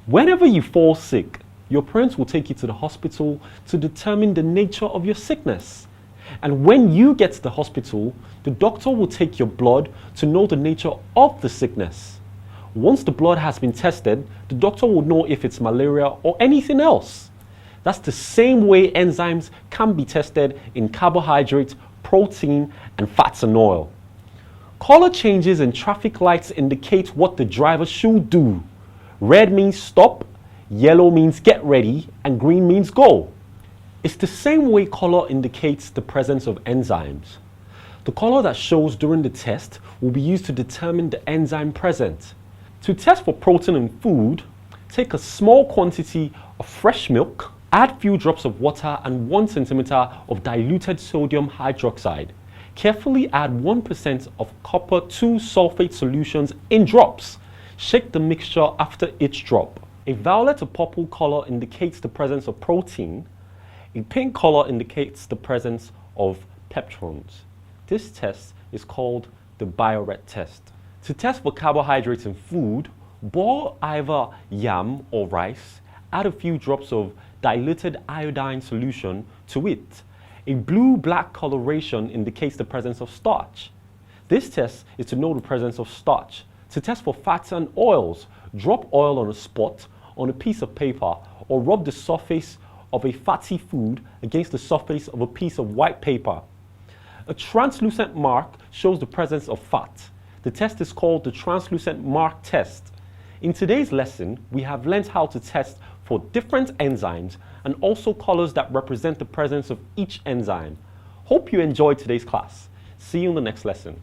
Whenever you fall sick, your parents will take you to the hospital to determine the nature of your sickness. And when you get to the hospital, the doctor will take your blood to know the nature of the sickness. Once the blood has been tested, the doctor will know if it's malaria or anything else. That's the same way enzymes can be tested in carbohydrate, protein, and fats and oil. Color changes in traffic lights indicate what the driver should do. Red means stop, yellow means get ready, and green means go. It's the same way color indicates the presence of enzymes. The color that shows during the test will be used to determine the enzyme present. To test for protein in food, take a small quantity of fresh milk, add few drops of water and 1 centimeter of diluted sodium hydroxide. Carefully add 1% of copper 2 sulfate solutions in drops. Shake the mixture after each drop. A violet or purple color indicates the presence of protein. A pink color indicates the presence of peptones. This test is called the Bioret test. To test for carbohydrates in food, boil either yam or rice, add a few drops of diluted iodine solution to it. A blue-black coloration indicates the presence of starch. This test is to know the presence of starch. To test for fats and oils, drop oil on a spot on a piece of paper or rub the surface of a fatty food against the surface of a piece of white paper. A translucent mark shows the presence of fat. The test is called the translucent mark test. In today's lesson, we have learned how to test for different enzymes and also colors that represent the presence of each enzyme. Hope you enjoyed today's class. See you in the next lesson.